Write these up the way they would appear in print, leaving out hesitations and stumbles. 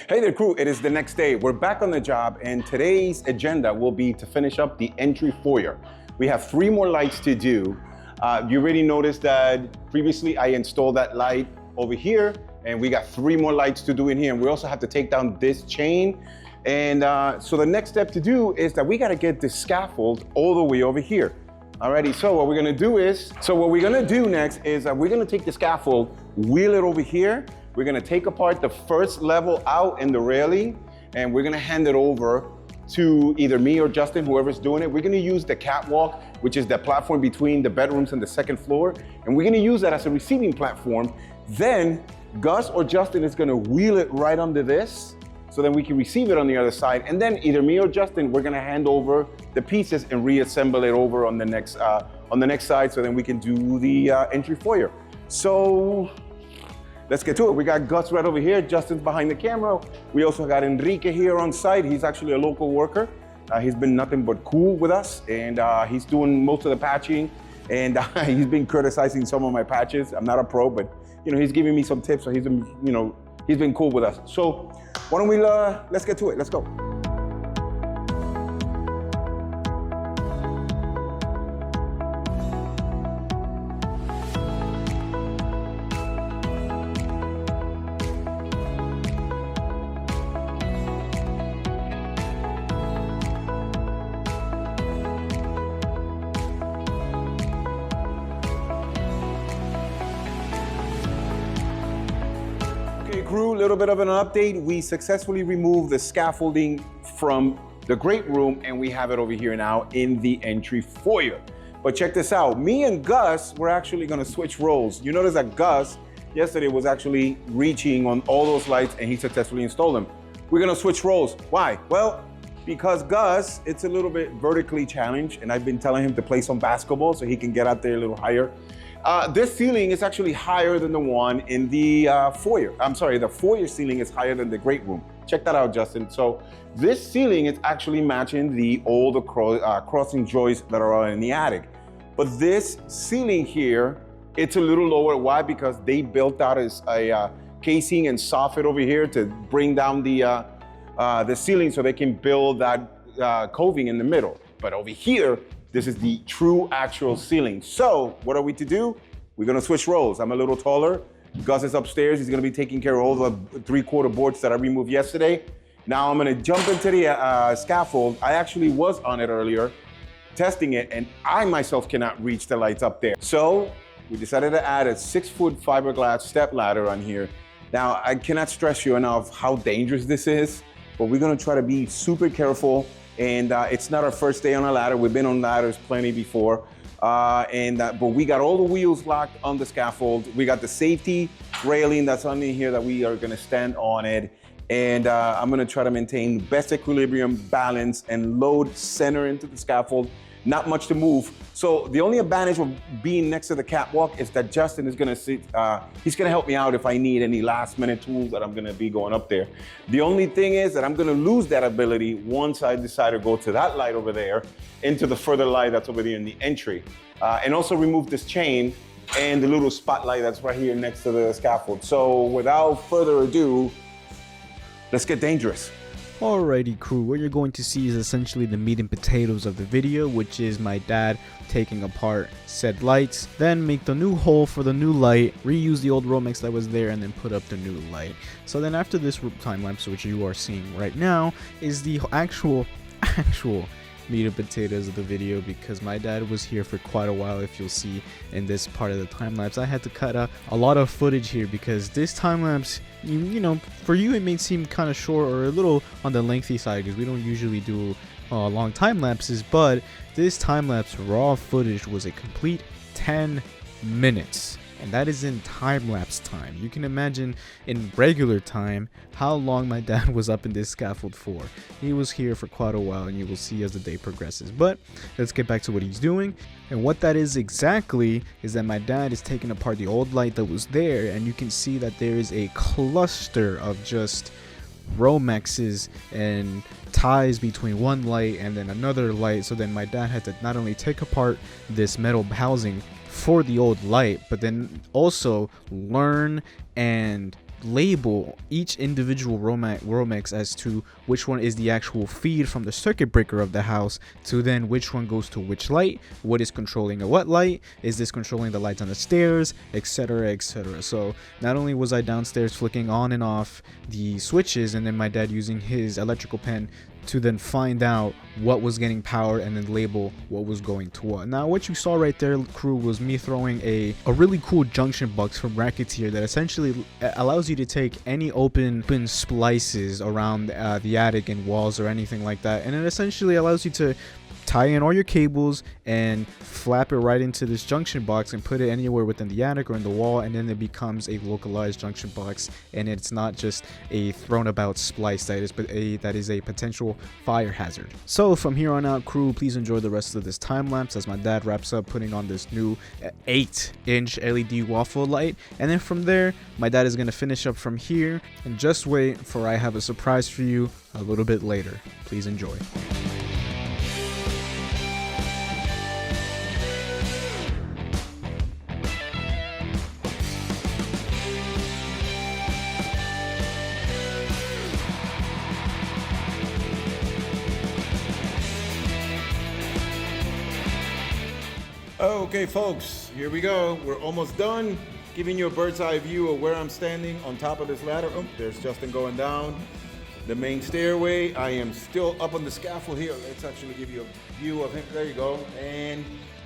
Hey there, crew. It is the next day. We're back on the job, and today's agenda will be to finish up the entry foyer. We have 3 more lights to do. You already noticed that previously I installed that light over here, and we got 3 more lights to do in here. And we also have to take down this chain. And so the next step to do is that we got to get the scaffold all the way over here. Alrighty, so what we're gonna do next is we're gonna take the scaffold, wheel it over here. We're gonna take apart the first level out in the railing, and we're gonna hand it over to either me or Justin, whoever's doing it. We're gonna use the catwalk, which is the platform between the bedrooms and the second floor, and we're gonna use that as a receiving platform. Then Gus or Justin is gonna wheel it right under this, so then we can receive it on the other side. And then either me or Justin, we're gonna hand over the pieces and reassemble it over on the next side, so then we can do the entry foyer. So let's get to it. We got Gus right over here. Justin's behind the camera. We also got Enrique here on site. He's actually a local worker. He's been nothing but cool with us, and he's doing most of the patching. And he's been criticizing some of my patches. I'm not a pro, but he's giving me some tips. So he's been cool with us. So why don't we let's get to it. Let's go. Okay, crew, a little bit of an update. We successfully removed the scaffolding from the great room, and we have it over here now in the entry foyer. But check this out. Me and Gus, we're actually gonna switch roles. You notice that Gus yesterday was actually reaching on all those lights, and he successfully installed them. We're gonna switch roles. Why? Well, because Gus, it's a little bit vertically challenged, and I've been telling him to play some basketball so he can get out there a little higher. This ceiling is actually higher than the one in the foyer. I'm sorry, the foyer ceiling is higher than the great room. Check that out, Justin. So this ceiling is actually matching the old crossing joists that are in the attic. But this ceiling here, it's a little lower. Why? Because they built out as a casing and soffit over here to bring down the ceiling so they can build that coving in the middle. But over here, this is the true actual ceiling. So what are we to do? We're gonna switch roles. I'm a little taller. Gus is upstairs. He's gonna be taking care of all the 3/4 boards that I removed yesterday. Now I'm gonna jump into the scaffold. I actually was on it earlier, testing it, and I myself cannot reach the lights up there. So we decided to add a 6-foot fiberglass step ladder on here. Now, I cannot stress you enough how dangerous this is, but we're gonna try to be super careful. And it's not our first day on a ladder. We've been on ladders plenty before. But we got all the wheels locked on the scaffold. We got the safety railing that's under here that we are gonna stand on it. And I'm gonna try to maintain best equilibrium, balance, and load center into the scaffold. Not much to move. So the only advantage of being next to the catwalk is that Justin is gonna sit, he's gonna help me out if I need any last minute tools that I'm gonna be going up there. The only thing is that I'm gonna lose that ability once I decide to go to that light over there into the further light that's over there in the entry. And also remove this chain and the little spotlight that's right here next to the scaffold. So without further ado, let's get dangerous. Alrighty, crew, what you're going to see is essentially the meat and potatoes of the video, which is my dad taking apart said lights, then make the new hole for the new light, reuse the old Romex that was there, and then put up the new light. So then after this time lapse, which you are seeing right now, is the actual meat and potatoes of the video, because my dad was here for quite a while. If you'll see in this part of the time lapse, I had to cut a lot of footage here because this time lapse, you know, for you it may seem kind of short or a little on the lengthy side because we don't usually do long time lapses, but this time lapse raw footage was a complete 10 minutes. And that is in time-lapse time. You can imagine in regular time how long my dad was up in this scaffold for. He was here for quite a while, and you will see as the day progresses. But let's get back to what he's doing. And what that is exactly is that my dad is taking apart the old light that was there, and you can see that there is a cluster of just Romexes and ties between one light and then another light. So then my dad had to not only take apart this metal housing for the old light, but then also learn and label each individual Romex as to which one is the actual feed from the circuit breaker of the house, to then which one goes to which light, what is controlling what light, is this controlling the lights on the stairs, etc, etc. So not only was I downstairs flicking on and off the switches, and then my dad using his electrical pen to then find out what was getting power and then label what was going to what. Now what you saw right there, crew, was me throwing a really cool junction box from Racketeer that essentially allows you to take any open splices around the attic and walls or anything like that, and it essentially allows you to tie in all your cables and flap it right into this junction box and put it anywhere within the attic or in the wall, and then it becomes a localized junction box, and it's not just a thrown about splice that is a potential fire hazard. So from here on out, crew, please enjoy the rest of this time lapse as my dad wraps up putting on this new 8-inch LED waffle light, and then from there my dad is going to finish up from here, and just wait for I have a surprise for you a little bit later. Please enjoy. Okay, folks, here we go. We're almost done. Giving you a bird's eye view of where I'm standing on top of this ladder. Oh, there's Justin going down the main stairway. I am still up on the scaffold here. Let's actually give you a view of him. There you go. And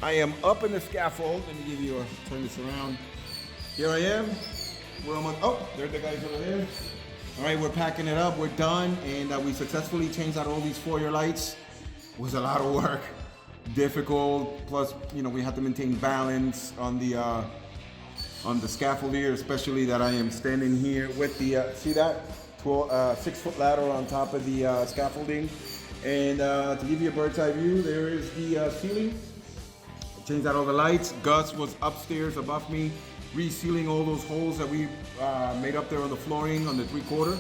I am up in the scaffold. Let me give you a turn this around. Here I am. We're almost. Oh, there's the guys over there. All right, we're packing it up. We're done, and we successfully changed out all these foyer lights. It was a lot of work. Difficult, plus we have to maintain balance on the scaffold here, especially that I am standing here with the see that 6-foot ladder on top of the scaffolding. And to give you a bird's eye view, there is the ceiling. Changed out all the lights. Gus was upstairs above me resealing all those holes that we made up there on the flooring on the 3/4.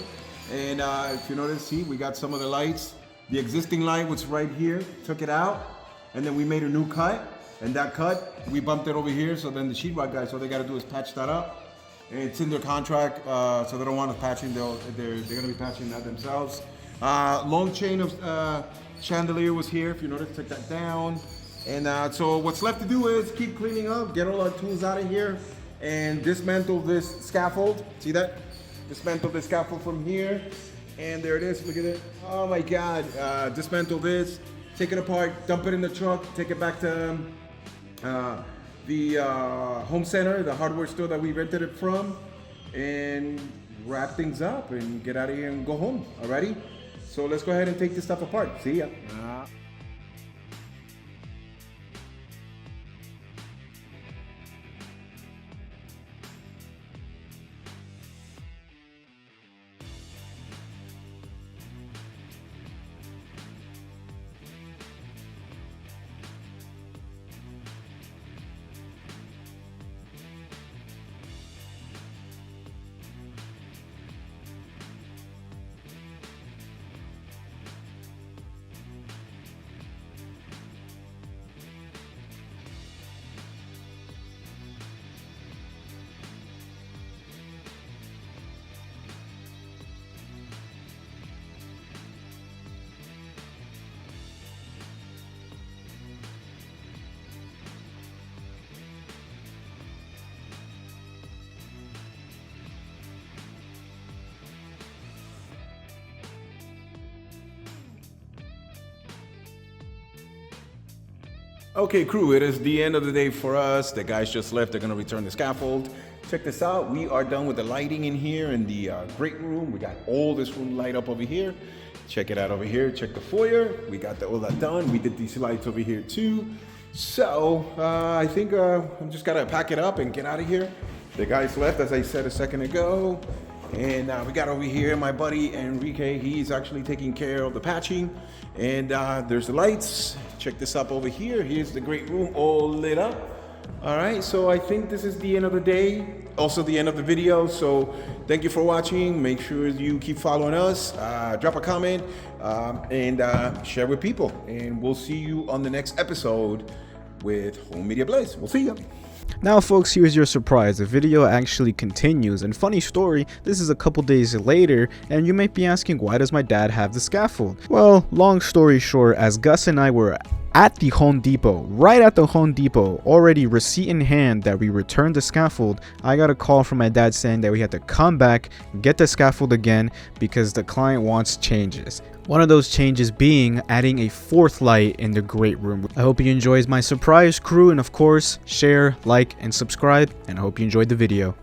And if you notice, see, we got some of the lights. The existing light was right here, took it out. And then we made a new cut, and that cut, we bumped it over here, so then the sheetrock guys, all they gotta do is patch that up. And it's in their contract, so they don't want us patching, they're gonna be patching that themselves. Long chain of chandelier was here, if you notice, took that down. And so what's left to do is keep cleaning up, get all our tools out of here, and dismantle this scaffold. See that? Dismantle this scaffold from here, and there it is, look at it. Oh my God, dismantle this. Take it apart, dump it in the truck, take it back to the home center, the hardware store that we rented it from, and wrap things up and get out of here and go home. Alrighty? So let's go ahead and take this stuff apart. See ya. Okay, crew, it is the end of the day for us. The guys just left. They're gonna return the scaffold. Check this out. We are done with the lighting in here in the great room. We got all this room light up over here. Check it out over here. Check the foyer. We got all that done. We did these lights over here too. So I think I'm just gotta pack it up and get out of here. The guys left, as I said a second ago. And we got over here my buddy Enrique. He's actually taking care of the patching. And there's the lights. Check this up over here. Here's the great room all lit up. All right, so I think this is the end of the day. Also the end of the video. So thank you for watching. Make sure you keep following us. Drop a comment and share with people. And we'll see you on the next episode. with Home Media Bliss. We'll see ya. Now folks, here's your surprise. The video actually continues, and funny story, this is a couple days later, and you might be asking, why does my dad have the scaffold? Well, long story short, as Gus and I were at the Home Depot, right at the Home Depot, already receipt in hand that we returned the scaffold, I got a call from my dad saying that we had to come back, get the scaffold again, because the client wants changes. One of those changes being adding a 4th light in the great room. I hope you enjoyed my surprise crew, and of course, share, like, and subscribe, and I hope you enjoyed the video.